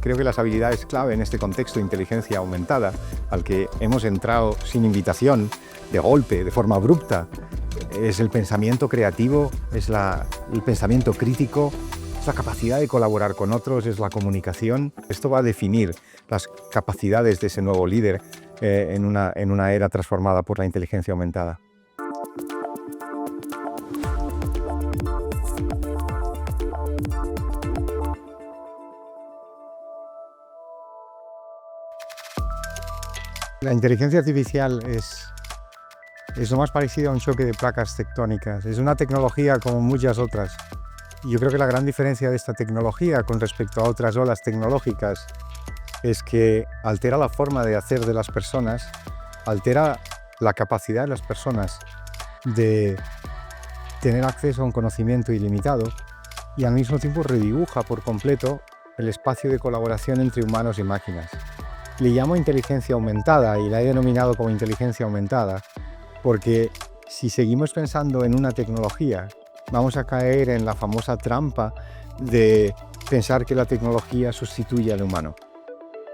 Creo que las habilidades clave en este contexto de inteligencia aumentada, al que hemos entrado sin invitación, de golpe, de forma abrupta, es el pensamiento creativo, es el pensamiento crítico, es la capacidad de colaborar con otros, es la comunicación. Esto va a definir las capacidades de ese nuevo líder en una era transformada por la inteligencia aumentada. La inteligencia artificial es lo más parecido a un choque de placas tectónicas. Es una tecnología como muchas otras. Y yo creo que la gran diferencia de esta tecnología con respecto a otras olas tecnológicas es que altera la forma de hacer de las personas, altera la capacidad de las personas de tener acceso a un conocimiento ilimitado y al mismo tiempo redibuja por completo el espacio de colaboración entre humanos y máquinas. Le llamo inteligencia aumentada y la he denominado como inteligencia aumentada porque si seguimos pensando en una tecnología, vamos a caer en la famosa trampa de pensar que la tecnología sustituye al humano.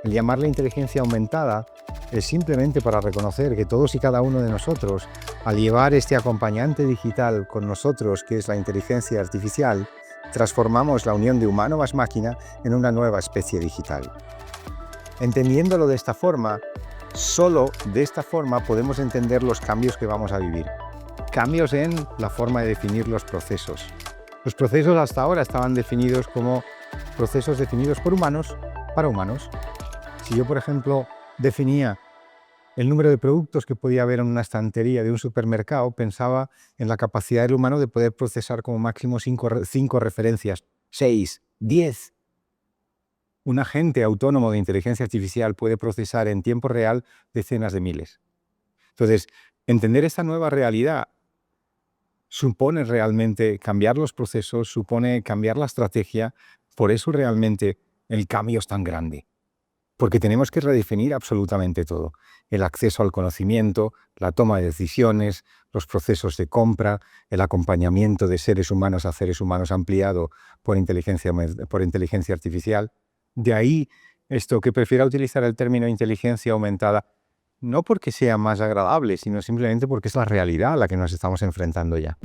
El llamarle inteligencia aumentada es simplemente para reconocer que todos y cada uno de nosotros, al llevar este acompañante digital con nosotros, que es la inteligencia artificial, transformamos la unión de humano más máquina en una nueva especie digital. Entendiéndolo de esta forma, solo de esta forma podemos entender los cambios que vamos a vivir. Cambios en la forma de definir los procesos. Los procesos hasta ahora estaban definidos como procesos definidos por humanos para humanos. Si yo, por ejemplo, definía el número de productos que podía haber en una estantería de un supermercado, pensaba en la capacidad del humano de poder procesar como máximo 5 referencias, 6, 10. Un agente autónomo de inteligencia artificial puede procesar en tiempo real decenas de miles. Entonces, entender esta nueva realidad supone realmente cambiar los procesos, supone cambiar la estrategia. Por eso realmente el cambio es tan grande. Porque tenemos que redefinir absolutamente todo. El acceso al conocimiento, la toma de decisiones, los procesos de compra, el acompañamiento de seres humanos a seres humanos ampliado por inteligencia artificial. De ahí esto que prefiera utilizar el término inteligencia aumentada, no porque sea más agradable, sino simplemente porque es la realidad a la que nos estamos enfrentando ya.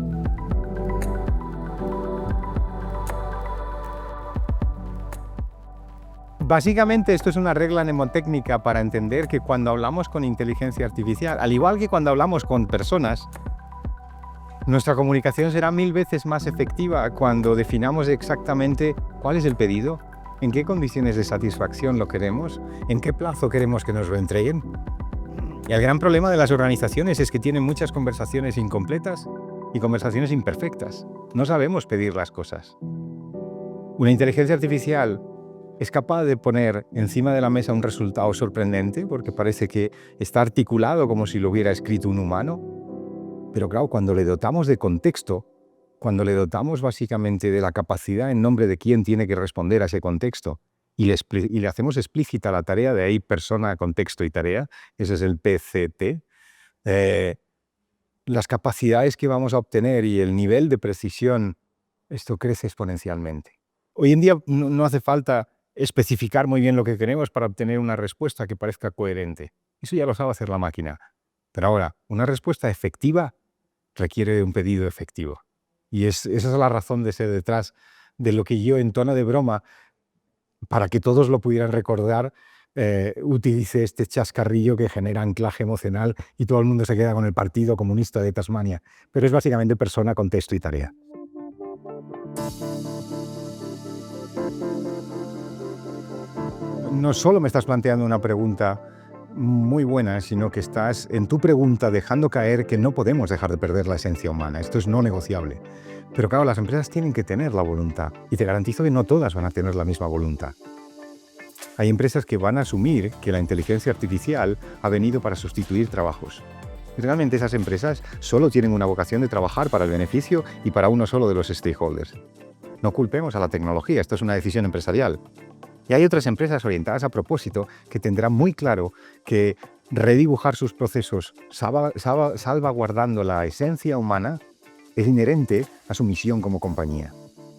Básicamente esto es una regla mnemotécnica para entender que cuando hablamos con inteligencia artificial, al igual que cuando hablamos con personas, nuestra comunicación será 1000 veces más efectiva cuando definamos exactamente cuál es el pedido, en qué condiciones de satisfacción lo queremos, en qué plazo queremos que nos lo entreguen. Y el gran problema de las organizaciones es que tienen muchas conversaciones incompletas y conversaciones imperfectas. No sabemos pedir las cosas. Una inteligencia artificial es capaz de poner encima de la mesa un resultado sorprendente porque parece que está articulado como si lo hubiera escrito un humano. Pero claro, cuando le dotamos de contexto, cuando le dotamos básicamente de la capacidad en nombre de quién tiene que responder a ese contexto y le hacemos explícita la tarea, de ahí persona, contexto y tarea, ese es el PCT, las capacidades que vamos a obtener y el nivel de precisión, esto crece exponencialmente. Hoy en día no hace falta especificar muy bien lo que queremos para obtener una respuesta que parezca coherente. Eso ya lo sabe hacer la máquina. Pero ahora, una respuesta efectiva requiere de un pedido efectivo. Y esa es la razón de ser detrás de lo que yo, en tono de broma, para que todos lo pudieran recordar, utilicé este chascarrillo que genera anclaje emocional y todo el mundo se queda con el Partido Comunista de Tasmania. Pero es básicamente persona, contexto y tarea. No solo me estás planteando una pregunta muy buena, sino que estás en tu pregunta dejando caer que no podemos dejar de perder la esencia humana. Esto es no negociable. Pero claro, las empresas tienen que tener la voluntad y te garantizo que no todas van a tener la misma voluntad. Hay empresas que van a asumir que la inteligencia artificial ha venido para sustituir trabajos. Y realmente esas empresas solo tienen una vocación de trabajar para el beneficio y para uno solo de los stakeholders. No culpemos a la tecnología, esto es una decisión empresarial. Y hay otras empresas orientadas a propósito que tendrán muy claro que redibujar sus procesos salvaguardando la esencia humana es inherente a su misión como compañía.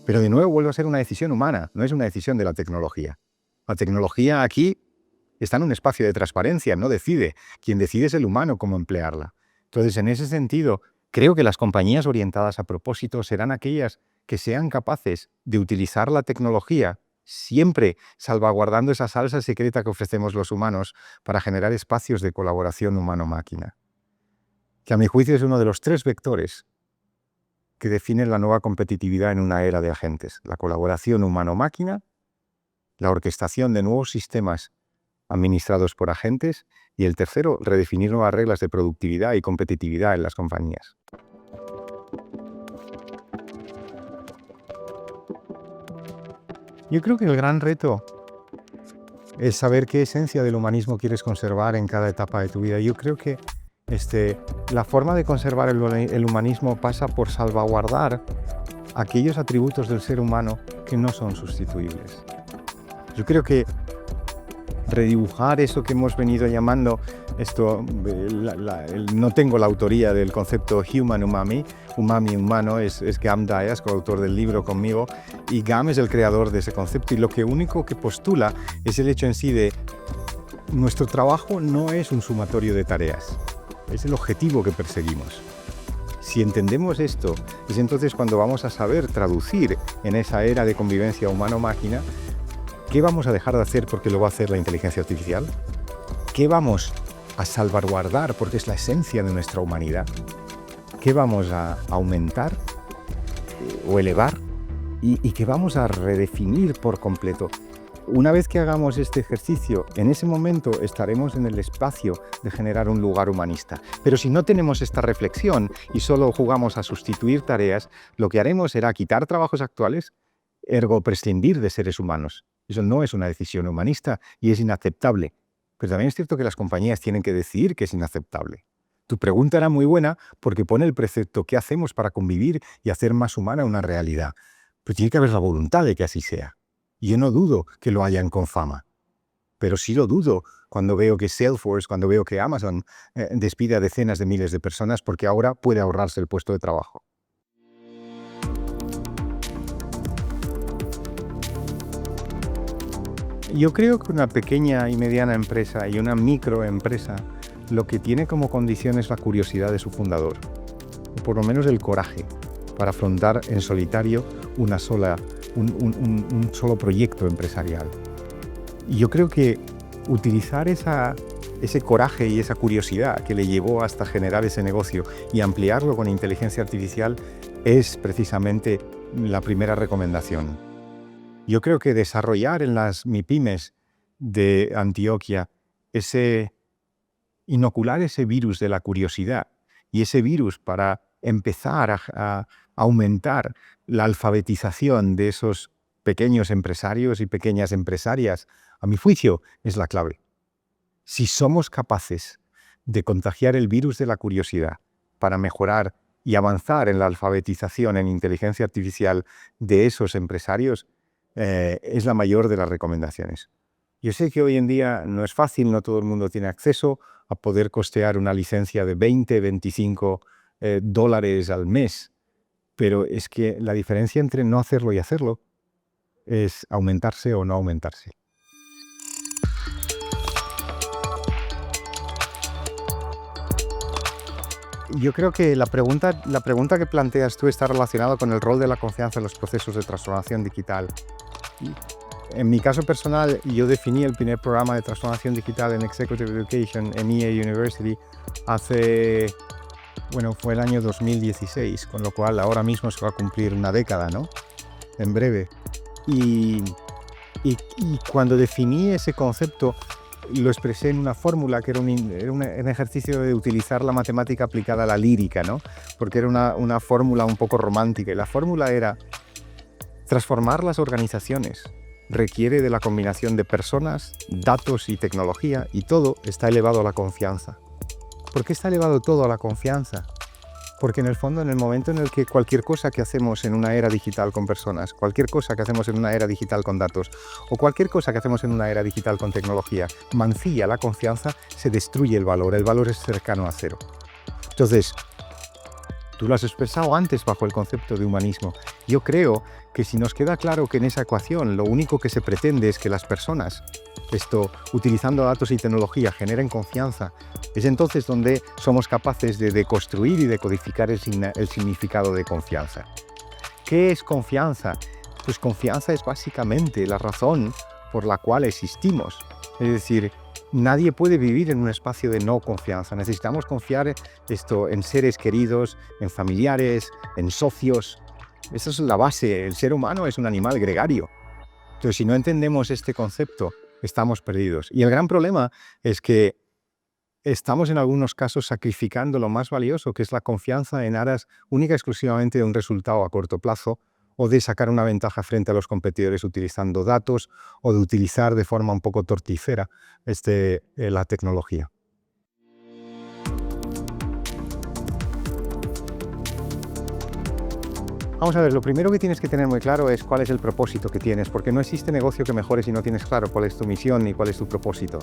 Pero de nuevo vuelve a ser una decisión humana, no es una decisión de la tecnología. La tecnología aquí está en un espacio de transparencia, no decide. Quien decide es el humano cómo emplearla. Entonces, en ese sentido, creo que las compañías orientadas a propósito serán aquellas que sean capaces de utilizar la tecnología, siempre salvaguardando esa salsa secreta que ofrecemos los humanos para generar espacios de colaboración humano-máquina, que a mi juicio es uno de los 3 vectores que definen la nueva competitividad en una era de agentes: la colaboración humano-máquina, la orquestación de nuevos sistemas administrados por agentes, y el tercero, redefinir nuevas reglas de productividad y competitividad en las compañías. Yo creo que el gran reto es saber qué esencia del humanismo quieres conservar en cada etapa de tu vida. Yo creo que la forma de conservar el humanismo pasa por salvaguardar aquellos atributos del ser humano que no son sustituibles. Yo creo que redibujar eso que hemos venido llamando, no tengo la autoría del concepto human umami, umami humano, es Gam Dias, coautor del libro conmigo, y Gam es el creador de ese concepto, y lo único que postula es el hecho en sí de nuestro trabajo no es un sumatorio de tareas, es el objetivo que perseguimos. Si entendemos esto, es entonces cuando vamos a saber traducir en esa era de convivencia humano-máquina. ¿Qué vamos a dejar de hacer porque lo va a hacer la inteligencia artificial? ¿Qué vamos a salvaguardar porque es la esencia de nuestra humanidad? ¿Qué vamos a aumentar o elevar? ¿Y qué vamos a redefinir por completo? Una vez que hagamos este ejercicio, en ese momento estaremos en el espacio de generar un lugar humanista. Pero si no tenemos esta reflexión y solo jugamos a sustituir tareas, lo que haremos será quitar trabajos actuales, ergo prescindir de seres humanos. Eso no es una decisión humanista y es inaceptable. Pero también es cierto que las compañías tienen que decidir que es inaceptable. Tu pregunta era muy buena porque pone el precepto: ¿qué hacemos para convivir y hacer más humana una realidad? Pero tiene que haber la voluntad de que así sea. Y yo no dudo que lo hayan con fama. Pero sí lo dudo cuando veo que Salesforce, cuando veo que Amazon despide a decenas de miles de personas porque ahora puede ahorrarse el puesto de trabajo. Yo creo que una pequeña y mediana empresa y una microempresa lo que tiene como condición es la curiosidad de su fundador, o por lo menos el coraje para afrontar en solitario un solo proyecto empresarial. Y yo creo que utilizar ese coraje y esa curiosidad que le llevó hasta generar ese negocio y ampliarlo con inteligencia artificial es precisamente la primera recomendación. Yo creo que desarrollar en las MIPYMES de Antioquia inocular ese virus de la curiosidad y ese virus para empezar a aumentar la alfabetización de esos pequeños empresarios y pequeñas empresarias, a mi juicio, es la clave. Si somos capaces de contagiar el virus de la curiosidad para mejorar y avanzar en la alfabetización en inteligencia artificial de esos empresarios, es la mayor de las recomendaciones. Yo sé que hoy en día no es fácil, no todo el mundo tiene acceso a poder costear una licencia de 20, 25 dólares al mes, pero es que la diferencia entre no hacerlo y hacerlo es aumentarse o no aumentarse. Yo creo que la pregunta que planteas tú está relacionada con el rol de la confianza en los procesos de transformación digital. En mi caso personal, yo definí el primer programa de transformación digital en Executive Education en EA University fue el año 2016, con lo cual ahora mismo se va a cumplir una década, ¿no? En breve. Y cuando definí ese concepto, lo expresé en una fórmula que era un ejercicio de utilizar la matemática aplicada a la lírica, ¿no? Porque era una fórmula un poco romántica. Y la fórmula era: transformar las organizaciones requiere de la combinación de personas, datos y tecnología, y todo está elevado a la confianza. ¿Por qué está elevado todo a la confianza? Porque en el fondo, en el momento en el que cualquier cosa que hacemos en una era digital con personas, cualquier cosa que hacemos en una era digital con datos, o cualquier cosa que hacemos en una era digital con tecnología, mancilla la confianza, se destruye el valor es cercano a cero. Entonces, Tú lo has expresado antes bajo el concepto de humanismo. Yo creo que si nos queda claro que en esa ecuación lo único que se pretende es que las personas, utilizando datos y tecnología, generen confianza, es entonces donde somos capaces de deconstruir y decodificar el significado de confianza. ¿Qué es confianza? Pues confianza es básicamente la razón por la cual existimos. Es decir, nadie puede vivir en un espacio de no confianza. Necesitamos confiar en seres queridos, en familiares, en socios. Esa es la base. El ser humano es un animal gregario. Entonces, si no entendemos este concepto, estamos perdidos. Y el gran problema es que estamos en algunos casos sacrificando lo más valioso, que es la confianza, en aras única y exclusivamente de un resultado a corto plazo, o de sacar una ventaja frente a los competidores utilizando datos, o de utilizar de forma un poco torticera la tecnología. Vamos a ver, lo primero que tienes que tener muy claro es cuál es el propósito que tienes, porque no existe negocio que mejore si no tienes claro cuál es tu misión y cuál es tu propósito.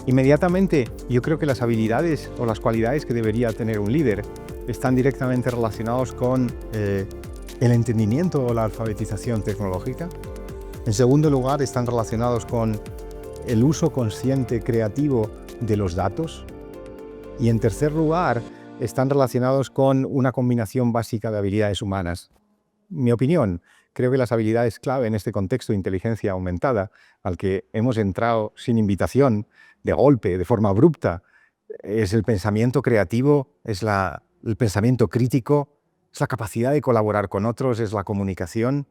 Inmediatamente, yo creo que las habilidades o las cualidades que debería tener un líder están directamente relacionados con el entendimiento o la alfabetización tecnológica. En segundo lugar, están relacionados con el uso consciente, creativo de los datos. Y en tercer lugar, están relacionados con una combinación básica de habilidades humanas. Mi opinión, creo que las habilidades clave en este contexto de inteligencia aumentada, al que hemos entrado sin invitación, de golpe, de forma abrupta, es el pensamiento creativo, es el pensamiento crítico, es la capacidad de colaborar con otros, es la comunicación.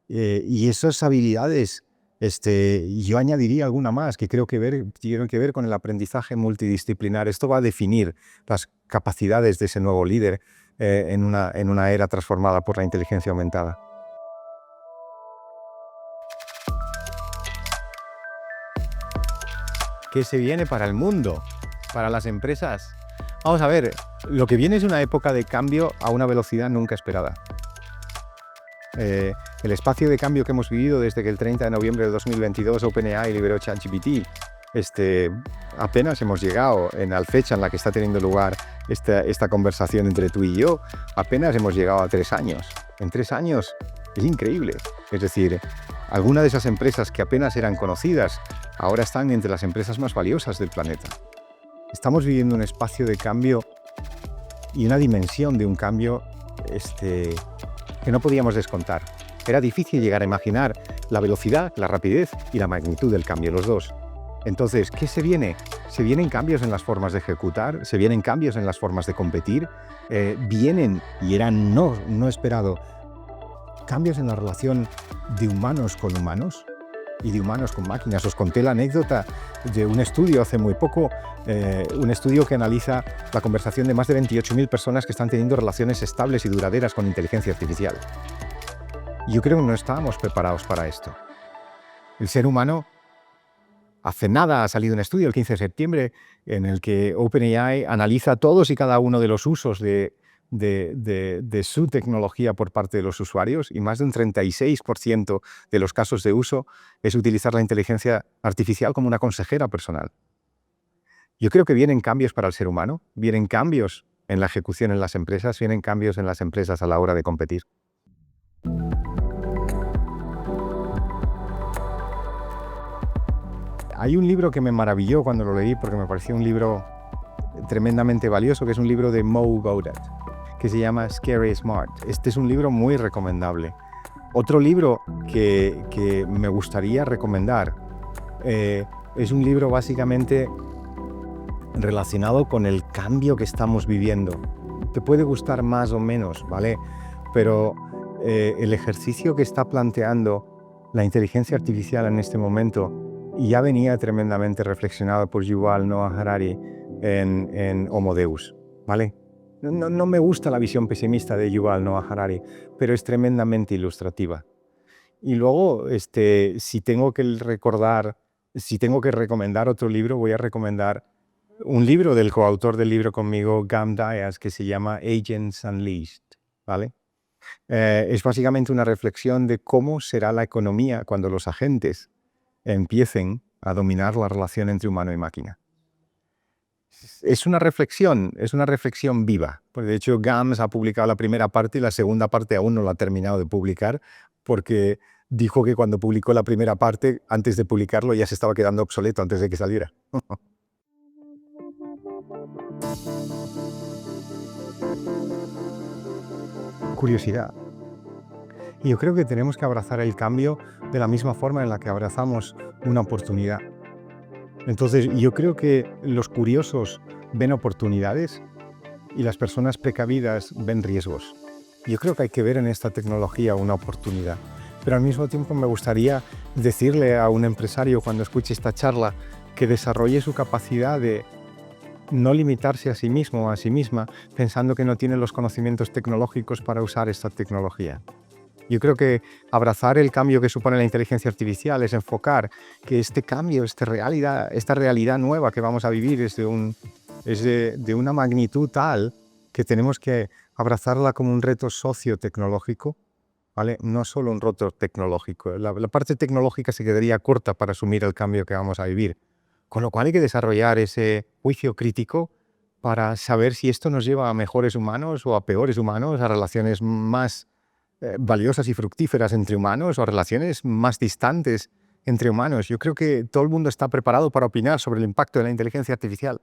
Y esas habilidades, yo añadiría alguna más que creo que tienen que ver con el aprendizaje multidisciplinar. Esto va a definir las capacidades de ese nuevo líder en una era transformada por la inteligencia aumentada. ¿Qué se viene para el mundo? Para las empresas. Vamos a ver, lo que viene es una época de cambio a una velocidad nunca esperada. El espacio de cambio que hemos vivido desde que el 30 de noviembre de 2022 OpenAI liberó ChatGPT, apenas hemos llegado en la fecha en la que está teniendo lugar esta conversación entre tú y yo, apenas hemos llegado a 3 años. En 3 años es increíble. Es decir, algunas de esas empresas que apenas eran conocidas ahora están entre las empresas más valiosas del planeta. Estamos viviendo un espacio de cambio y una dimensión de un cambio que no podíamos descontar. Era difícil llegar a imaginar la velocidad, la rapidez y la magnitud del cambio, los dos. Entonces, ¿qué se viene? Se vienen cambios en las formas de ejecutar, se vienen cambios en las formas de competir, vienen, y eran no esperado, cambios en la relación de humanos con humanos y de humanos con máquinas. Os conté la anécdota de un estudio hace muy poco, un estudio que analiza la conversación de más de 28.000 personas que están teniendo relaciones estables y duraderas con inteligencia artificial. Yo creo que no estábamos preparados para esto. El ser humano, hace nada ha salido un estudio el 15 de septiembre en el que OpenAI analiza todos y cada uno de los usos de su tecnología por parte de los usuarios, y más de un 36% de los casos de uso es utilizar la inteligencia artificial como una consejera personal. Yo creo que vienen cambios para el ser humano, vienen cambios en la ejecución en las empresas, vienen cambios en las empresas a la hora de competir. Hay un libro que me maravilló cuando lo leí porque me pareció un libro tremendamente valioso, que es un libro de Mo Gaudat, que se llama Scary Smart. Este es un libro muy recomendable. Otro libro que me gustaría recomendar es un libro básicamente relacionado con el cambio que estamos viviendo. Te puede gustar más o menos, ¿vale? Pero el ejercicio que está planteando la inteligencia artificial en este momento, y ya venía tremendamente reflexionado por Yuval Noah Harari en Homo Deus, ¿vale? No me gusta la visión pesimista de Yuval Noah Harari, pero es tremendamente ilustrativa. Y luego, si tengo que recomendar otro libro, voy a recomendar un libro del coautor del libro conmigo, Gam Dias, que se llama Agents Unleashed, ¿vale? Es básicamente una reflexión de cómo será la economía cuando los agentes empiecen a dominar la relación entre humano y máquina. Es una reflexión viva. Pues de hecho, Gams ha publicado la primera parte y la segunda parte aún no la ha terminado de publicar porque dijo que cuando publicó la primera parte, antes de publicarlo, ya se estaba quedando obsoleto antes de que saliera. Curiosidad. Y yo creo que tenemos que abrazar el cambio de la misma forma en la que abrazamos una oportunidad. Entonces, yo creo que los curiosos ven oportunidades y las personas precavidas ven riesgos. Yo creo que hay que ver en esta tecnología una oportunidad. Pero al mismo tiempo me gustaría decirle a un empresario cuando escuche esta charla que desarrolle su capacidad de no limitarse a sí mismo o a sí misma pensando que no tiene los conocimientos tecnológicos para usar esta tecnología. Yo creo que abrazar el cambio que supone la inteligencia artificial es enfocar que este cambio, esta realidad nueva que vamos a vivir es de una magnitud tal que tenemos que abrazarla como un reto sociotecnológico, ¿vale? No solo un reto tecnológico. La parte tecnológica se quedaría corta para asumir el cambio que vamos a vivir. Con lo cual hay que desarrollar ese juicio crítico para saber si esto nos lleva a mejores humanos o a peores humanos, a relaciones más valiosas y fructíferas entre humanos o relaciones más distantes entre humanos. Yo creo que todo el mundo está preparado para opinar sobre el impacto de la inteligencia artificial.